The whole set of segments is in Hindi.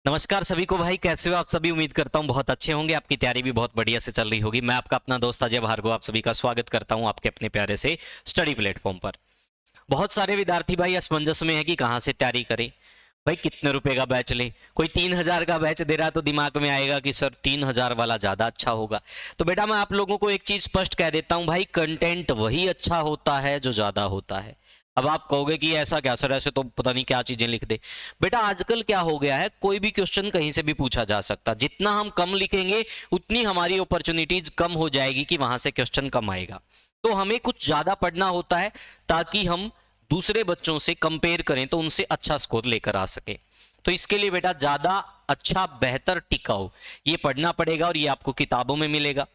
नमस्कार सभी को भाई, कैसे हो आप सभी। उम्मीद करता हूँ बहुत अच्छे होंगे, आपकी तैयारी भी बहुत बढ़िया से चल रही होगी। मैं आपका अपना दोस्त अजय भार्गव आप सभी का स्वागत करता हूँ आपके अपने प्यारे से स्टडी प्लेटफॉर्म पर। बहुत सारे विद्यार्थी भाई असमंजस में है कि कहाँ से तैयारी करें, भाई कितने रुपए का बैच ले। कोई 3,000 का बैच दे रहा है तो दिमाग में आएगा कि सर 3,000 वाला ज्यादा अच्छा होगा। तो बेटा मैं आप लोगों को एक चीज स्पष्ट कह देता हूँ भाई, कंटेंट वही अच्छा होता है जो ज्यादा होता है। अब आप कहोगे कि ऐसा क्या सर, ऐसे तो पता नहीं क्या चीजें लिख दे। बेटा आजकल क्या हो गया है, कोई भी क्वेश्चन कहीं से भी पूछा जा सकता, जितना हम कम लिखेंगे उतनी हमारी अपॉर्चुनिटीज कम हो जाएगी कि वहां से क्वेश्चन कम आएगा। तो हमें कुछ ज्यादा पढ़ना होता है ताकि हम दूसरे बच्चों से कंपेयर करें तो उनसे अच्छा स्कोर लेकर आ सके। तो इसके लिए बेटा ज्यादा अच्छा बेहतर टिकाऊ ये पढ़ना पड़ेगा और ये आपको किताबों में मिलेगा।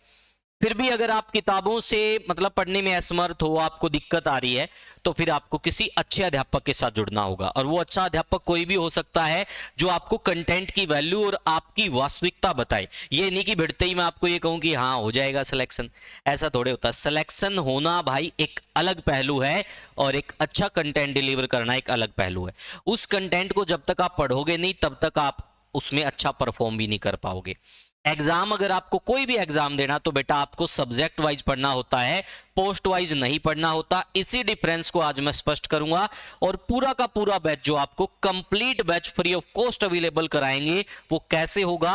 फिर भी अगर आप किताबों से मतलब पढ़ने में असमर्थ हो, आपको दिक्कत आ रही है, तो फिर आपको किसी अच्छे अध्यापक के साथ जुड़ना होगा। और वो अच्छा अध्यापक कोई भी हो सकता है जो आपको कंटेंट की वैल्यू और आपकी वास्तविकता बताए। ये नहीं कि भिड़ते ही मैं आपको ये कहूं कि हाँ हो जाएगा सिलेक्शन, ऐसा थोड़े होता है। सिलेक्शन होना भाई एक अलग पहलू है और एक अच्छा कंटेंट डिलीवर करना एक अलग पहलू है। उस कंटेंट को जब तक आप पढ़ोगे नहीं तब तक आप उसमें अच्छा परफॉर्म भी नहीं कर पाओगे। एग्जाम अगर आपको कोई भी एग्जाम देना तो बेटा आपको सब्जेक्ट वाइज पढ़ना होता है, पोस्ट वाइज नहीं पढ़ना होता। इसी डिफरेंस को आज मैं स्पष्ट करूंगा और पूरा का पूरा बैच जो आपको complete batch free of cost available कराएंगे वो कैसे होगा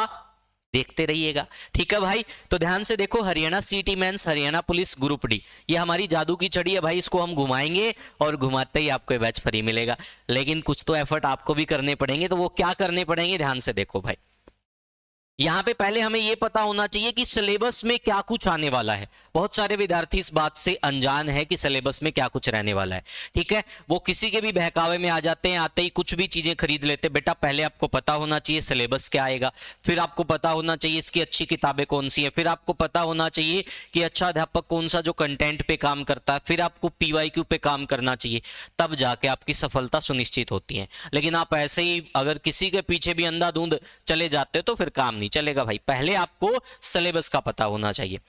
देखते रहिएगा। ठीक है भाई, तो ध्यान से देखो, Haryana CET mains, Haryana police group D, ये हमारी जादू की छड़ी है भाई। इसको हम घुमाएंगे और घुमाते ही आपको बैच फ्री मिलेगा। लेकिन कुछ तो एफर्ट आपको भी करने पड़ेंगे, तो वो क्या करने पड़ेंगे ध्यान से देखो भाई। यहां पे पहले हमें यह पता होना चाहिए कि सिलेबस में क्या कुछ आने वाला है। बहुत सारे विद्यार्थी इस बात से अनजान है कि सिलेबस में क्या कुछ रहने वाला है। ठीक है, वो किसी के भी बहकावे में आ जाते हैं, आते ही कुछ भी चीजें खरीद लेते। बेटा पहले आपको पता होना चाहिए सिलेबस क्या आएगा, फिर आपको पता होना चाहिए इसकी अच्छी किताबें कौन सी है, फिर आपको पता होना चाहिए कि अच्छा अध्यापक कौन सा जो कंटेंट पे काम करता है, फिर आपको पीवाईक्यू पे काम करना चाहिए। तब जाके आपकी सफलता सुनिश्चित होती है। लेकिन आप ऐसे ही अगर किसी के पीछे भी अंधाधुंध चले जाते हो तो फिर काम नहीं चलेगा भाई। पहले आपको सिलेबस का पता होना चाहिए।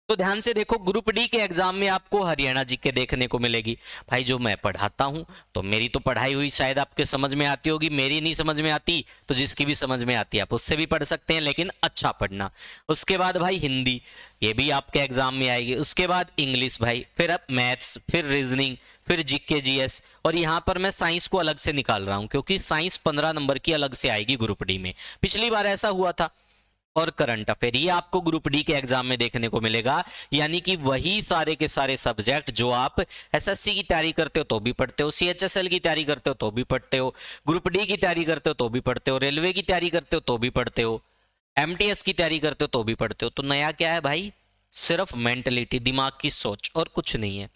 तो ध्यान से देखो, ग्रुप डी के एग्जाम में आपको हरियाणा जीके देखने को मिलेगी। भाई जो मैं पढ़ाता हूं तो मेरी तो पढ़ाई हुई शायद आपके समझ में आती होगी, मेरी नहीं समझ में आती तो जिसकी भी समझ में आती है आप उससे भी पढ़ सकते हैं, लेकिन अच्छा पढ़ना। उसके बाद भाई हिंदी, ये भी आपके एग्जाम में आएगी। उसके बाद इंग्लिश भाई, फिर अब मैथ्स, फिर रीजनिंग, फिर जीके जीएस। और यहां पर मैं साइंस को अलग से निकाल रहा हूं क्योंकि साइंस 15 नंबर की अलग से आएगी ग्रुप डी में, पिछली बार ऐसा हुआ था। और करंट अफेयर ये आपको ग्रुप डी के एग्जाम में देखने को मिलेगा। यानी कि वही सारे के सारे सब्जेक्ट जो आप एसएससी की तैयारी करते हो तो भी पढ़ते हो, सीएचएसएल की तैयारी करते हो तो भी पढ़ते हो, ग्रुप डी की तैयारी करते हो तो भी पढ़ते हो, रेलवे की तैयारी करते हो तो भी पढ़ते हो, एमटीएस की तैयारी करते हो तो भी पढ़ते हो। तो नया क्या है भाई, सिर्फ मेंटलिटी, दिमाग की सोच, और कुछ नहीं है।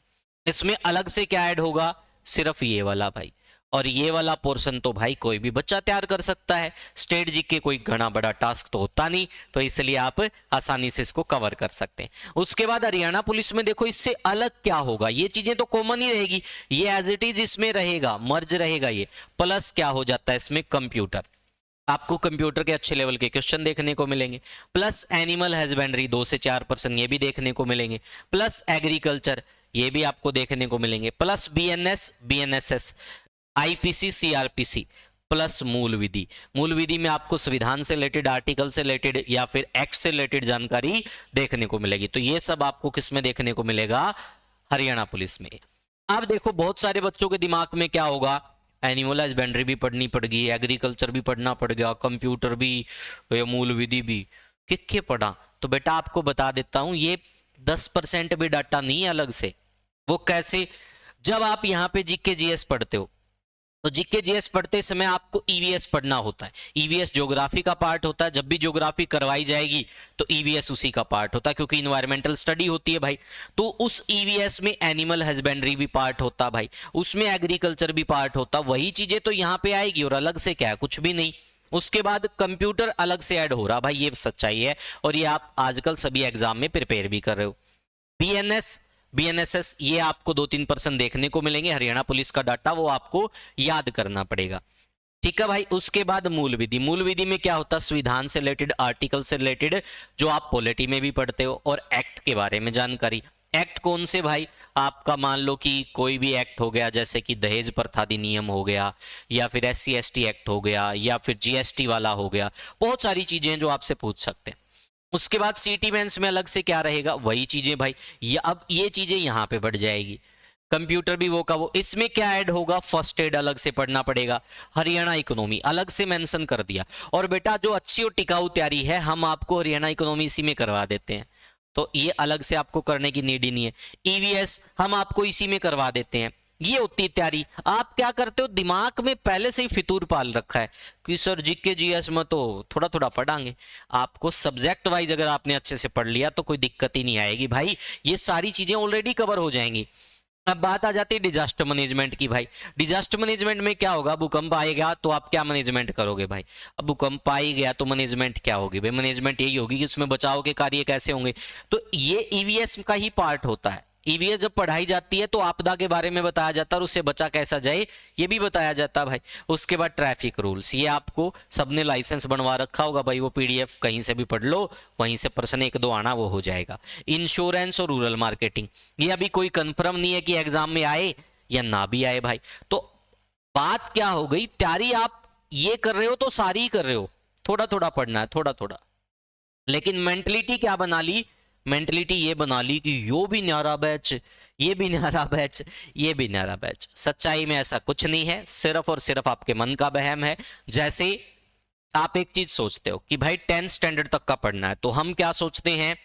इसमें अलग से क्या ऐड होगा, सिर्फ ये वाला भाई। और ये वाला पोर्शन तो भाई कोई भी बच्चा तैयार कर सकता है। स्टेट जी के कोई घना बड़ा टास्क तो होता नहीं, तो इसलिए आप आसानी से इसको कवर कर सकते हैं। उसके बाद हरियाणा पुलिस में देखो इससे अलग क्या होगा, ये चीजें तो कॉमन ही रहेगी, ये एज इट इज इसमें रहेगा, मर्ज रहेगा ये। प्लस क्या हो जाता है इसमें, कंप्यूटर, आपको कंप्यूटर के अच्छे लेवल के क्वेश्चन देखने को मिलेंगे। प्लस एनिमल हस्बेंड्री 2 से 4% ये भी देखने को मिलेंगे। प्लस एग्रीकल्चर ये भी आपको देखने को मिलेंगे। Plus BNS, BNSS, IPC, CrPC, plus मूल विधि। मूल विधि में आपको संविधान से रिलेटेड, आर्टिकल से रिलेटेड या फिर एक्ट से रिलेटेड जानकारी देखने को मिलेगी। तो ये सब आपको किस में देखने को मिलेगा, हरियाणा पुलिस में। अब देखो बहुत सारे बच्चों के दिमाग में क्या होगा, एनिमल हस्बेंड्री भी पढ़नी पड़ेगी, एग्रीकल्चर भी पढ़ना पड़ेगा, कंप्यूटर भी, या मूल विधि भी, क्या पढ़ा। तो बेटा आपको बता देता हूं, ये 10% भी डाटा नहीं है अलग से। वो कैसे, जब आप यहां पे जीके जीएस पढ़ते हो तो जीके जीएस पढ़ते समय आपको ईवीएस पढ़ना होता है। ईवीएस ज्योग्राफी का पार्ट होता है, जब भी ज्योग्राफी करवाई जाएगी तो ईवीएस उसी का पार्ट होता है क्योंकि इन्वायरमेंटल स्टडी होती है भाई। तो उस ईवीएस में एनिमल हस्बेंड्री भी पार्ट होता भाई, उसमें एग्रीकल्चर भी पार्ट होता। वही चीजें तो यहाँ पे आएगी और अलग से क्या है, कुछ भी नहीं। उसके बाद कंप्यूटर अलग से ऐड हो रहा भाई, ये सच्चाई है और ये आप आजकल सभी एग्जाम में प्रिपेयर भी कर रहे हो। बीएनएस, बीएनएसएस ये आपको 2-3% देखने को मिलेंगे। हरियाणा पुलिस का डाटा वो आपको याद करना पड़ेगा। ठीक है भाई, उसके बाद मूल विधि। मूल विधि में क्या होता है, संविधान से रिलेटेड, आर्टिकल से रिलेटेड, जो आप पॉलिटी में भी पढ़ते हो, और एक्ट के बारे में जानकारी। एक्ट कौन से भाई? आपका मान लो कि कोई भी एक्ट हो गया, जैसे कि दहेज प्रथा अधिनियम हो गया, या फिर SC/ST एक्ट हो गया, या फिर GST वाला हो गया। बहुत सारी चीजें हैं जो आपसे पूछ सकते हैं। उसके बाद सिटी मेंस में अलग से क्या रहेगा, वही चीजें भाई। अब ये चीजें यहाँ पे बढ़ जाएगी, कंप्यूटर भी वो का वो। इसमें क्या ऐड होगा, फर्स्ट एड अलग से पढ़ना पड़ेगा, हरियाणा इकोनॉमी अलग से मेंशन कर दिया। और बेटा जो अच्छी और टिकाऊ तैयारी है, हम आपको हरियाणा इकोनॉमी इसी में करवा देते हैं, तो ये अलग से आपको करने की नीड ही नहीं है। EVS हम आपको इसी में करवा देते हैं। ये होती है तैयारी। आप क्या करते हो, दिमाग में पहले से ही फितूर पाल रखा है कि सर GK GS में तो थोड़ा थोड़ा पढ़ाएंगे। आपको सब्जेक्ट वाइज अगर आपने अच्छे से पढ़ लिया तो कोई दिक्कत ही नहीं आएगी भाई, ये सारी चीजें ऑलरेडी कवर हो जाएंगी। अब बात आ जाती है डिजास्टर मैनेजमेंट की भाई। डिजास्टर मैनेजमेंट में क्या होगा, भूकंप आएगा तो आप क्या मैनेजमेंट करोगे भाई? अब भूकंप आ ही गया तो मैनेजमेंट क्या होगी भाई? मैनेजमेंट यही होगी कि उसमें बचाव के कार्य कैसे होंगे। तो ये EVS का ही पार्ट होता है। EVS जब पढ़ाई जाती है तो आपदा के बारे में बताया जाता है और उससे बचा कैसा जाए ये भी बताया जाता है भाई। उसके बाद ट्रैफिक रूल्स, ये आपको सबने लाइसेंस बनवा रखा होगा भाई, वो PDF कहीं से भी पढ़ लो, वहीं से प्रश्न 1-2 आना वो हो जाएगा। इंश्योरेंस और रूरल मार्केटिंग, ये अभी कोई कंफर्म नहीं है कि एग्जाम में आए या ना भी आए भाई। तो बात क्या हो गई, तैयारी आप ये कर रहे हो तो सारी ही कर रहे हो, थोड़ा थोड़ा पढ़ना है, थोड़ा थोड़ा। लेकिन मेंटलिटी क्या बना ली, मेंटलिटी ये बना ली कि यो भी न्यारा बैच, ये भी न्यारा बैच, ये भी न्यारा बैच। सच्चाई में ऐसा कुछ नहीं है, सिर्फ और सिर्फ आपके मन का वहम है। जैसे आप एक चीज सोचते हो कि भाई 10th स्टैंडर्ड तक का पढ़ना है, तो हम क्या सोचते हैं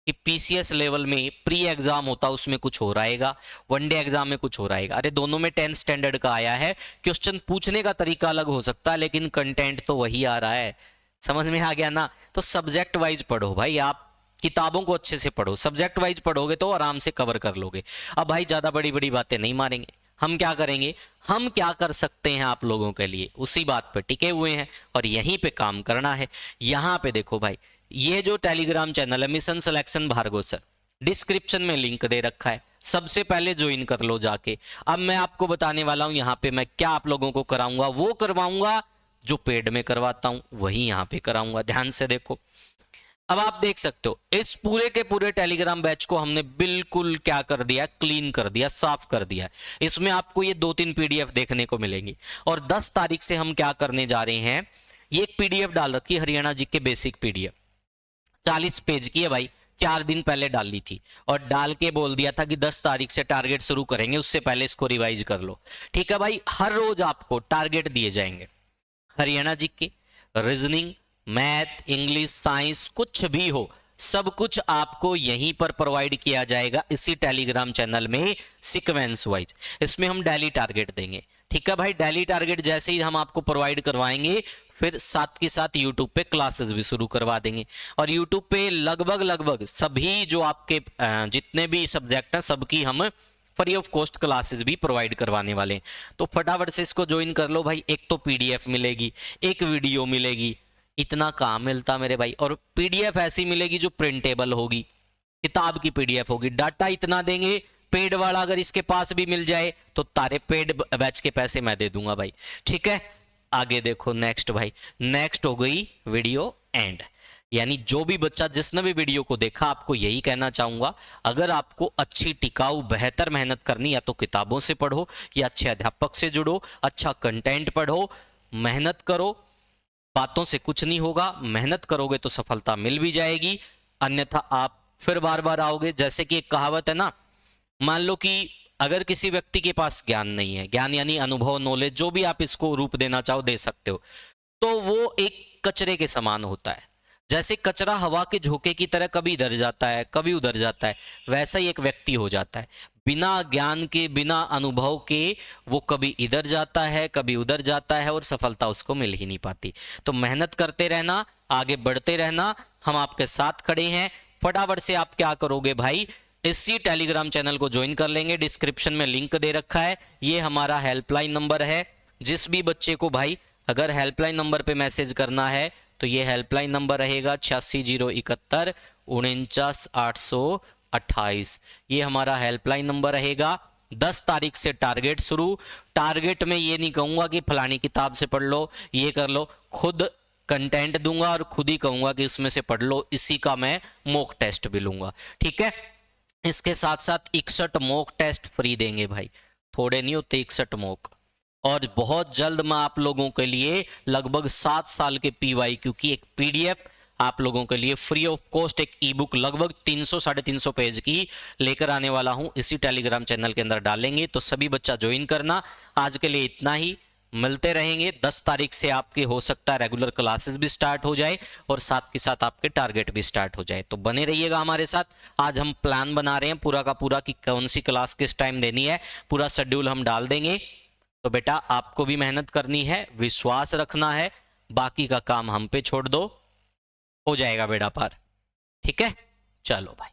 कि PCS लेवल में प्री एग्जाम होता उसमें कुछ हो रहेगा, वनडे एग्जाम में कुछ हो रहेगा। अरे दोनों में 10th स्टैंडर्ड का आया है, क्वेश्चन पूछने का तरीका अलग हो सकता है लेकिन कंटेंट तो वही आ रहा है। समझ में आ गया ना? तो सब्जेक्ट वाइज पढ़ो भाई, आप किताबों को अच्छे से पढ़ो, सब्जेक्ट वाइज पढ़ोगे तो आराम से कवर कर लोगे। अब भाई ज्यादा बड़ी बड़ी बातें नहीं मारेंगे, हम क्या करेंगे, हम क्या कर सकते हैं आप लोगों के लिए, उसी बात पे टिके हुए हैं और यहीं पे काम करना है। यहां पे देखो भाई, ये जो टेलीग्राम चैनल है mission selection Bhargav sir, description में लिंक दे रखा है, सबसे पहले ज्वाइन कर लो जाके। अब मैं आपको बताने वाला हूं यहाँ पे मैं क्या आप लोगों को कराऊंगा, वो करवाऊंगा जो पेड में करवाता हूं वही यहाँ पे कराऊंगा। ध्यान से देखो, अब आप देख सकते हो इस पूरे के पूरे टेलीग्राम बैच को हमने बिल्कुल क्या कर दिया, क्लीन कर दिया, साफ कर दिया। इसमें आपको ये 2-3 PDF देखने को मिलेंगी। और 10 तारीख से हम क्या करने जा रहे हैं, ये एक PDF डाल रखी है Haryana GK basic PDF, 40 page की है भाई, 4 दिन पहले डाली थी और डाल के बोल दिया था कि 10 तारीख से टारगेट शुरू करेंगे, उससे पहले इसको रिवाइज कर लो। ठीक है भाई, हर रोज आपको टारगेट दिए जाएंगे, Haryana GK, reasoning, math, English, science, कुछ भी हो सब कुछ आपको यहीं पर प्रोवाइड किया जाएगा इसी टेलीग्राम चैनल में सीक्वेंस वाइज। इसमें हम डेली टारगेट देंगे। ठीक है भाई, डेली टारगेट जैसे ही हम आपको प्रोवाइड करवाएंगे फिर साथ के साथ यूट्यूब पे क्लासेस भी शुरू करवा देंगे। और यूट्यूब पे लगभग सभी जो आपके जितने भी सब्जेक्ट हैं सबकी हम फ्री ऑफ कॉस्ट क्लासेस भी प्रोवाइड करवाने वाले हैं। तो फटाफट से इसको ज्वाइन कर लो भाई, एक तो PDF मिलेगी, एक वीडियो मिलेगी, इतना काम मिलता मेरे भाई। और PDF ऐसी मिलेगी जो प्रिंटेबल होगी, किताब की PDF होगी। डाटा इतना देंगे, पेड वाला अगर इसके पास भी मिल जाए तो तारे पेड बैच के पैसे मैं दे दूंगा भाई। ठीक है, आगे देखो नेक्स्ट भाई, नेक्स्ट हो गई वीडियो एंड। यानी जो भी बच्चा जिसने भी वीडियो को देखा, आपको यही कहना चाहूंगा, अगर आपको अच्छी टिकाऊ बेहतर मेहनत करनी है तो किताबों से पढ़ो या अच्छे अध्यापक से जुड़ो, अच्छा कंटेंट पढ़ो, मेहनत करो। बातों से कुछ नहीं होगा, मेहनत करोगे तो सफलता मिल भी जाएगी, अन्यथा आप फिर बार बार आओगे। जैसे कि एक कहावत है ना, मान लो कि अगर किसी व्यक्ति के पास ज्ञान नहीं है, ज्ञान यानी अनुभव, नॉलेज, जो भी आप इसको रूप देना चाहो दे सकते हो, तो वो एक कचरे के समान होता है। जैसे कचरा हवा के झोंके की तरह कभी इधर जाता है कभी उधर जाता है, वैसा ही एक व्यक्ति हो जाता है, बिना ज्ञान के बिना अनुभव के वो कभी इधर जाता है कभी उधर जाता है और सफलता उसको मिल ही नहीं पाती। तो मेहनत करते रहना, आगे बढ़ते रहना, हम आपके साथ खड़े हैं। फटाफट से आप क्या करोगे भाई, इसी टेलीग्राम चैनल को ज्वाइन कर लेंगे, डिस्क्रिप्शन में लिंक दे रखा है, ये हमारा हेल्पलाइन नंबर है। जिस भी बच्चे को भाई अगर हेल्पलाइन नंबर पे मैसेज करना है तो ये हेल्पलाइन नंबर रहेगा 8601 49828, ये हमारा हेल्पलाइन नंबर रहेगा। 10 तारीख से टारगेट शुरू। टारगेट में ये नहीं कहूंगा कि फलानी किताब से पढ़ लो, ये कर लो, खुद कंटेंट दूंगा और खुद ही कहूंगा कि इसमें से पढ़ लो, इसी का मैं मॉक टेस्ट भी लूंगा। ठीक है, इसके साथ साथ 61 मॉक टेस्ट फ्री देंगे भाई, थोड़े नहीं होते 61 मॉक। और बहुत जल्द मैं आप लोगों के लिए लगभग 7 साल के PYQ की एक PDF आप लोगों के लिए फ्री ऑफ कॉस्ट एक ई बुक लगभग 300-350 पेज की लेकर आने वाला हूं, इसी टेलीग्राम चैनल के अंदर डालेंगे। तो सभी बच्चा ज्वाइन करना। आज के लिए इतना ही, मिलते रहेंगे। 10 तारीख से आपके हो सकता है रेगुलर क्लासेस भी स्टार्ट हो जाए और साथ के साथ आपके टारगेट भी स्टार्ट हो जाए, तो बने रहिएगा हमारे साथ। आज हम प्लान बना रहे हैं पूरा का पूरा कि कौन सी क्लास किस टाइम देनी है, पूरा शेड्यूल हम डाल देंगे। तो बेटा आपको भी मेहनत करनी है, विश्वास रखना है, बाकी का काम हम पे छोड़ दो, हो जाएगा बेड़ा पार। ठीक है, चलो भाई।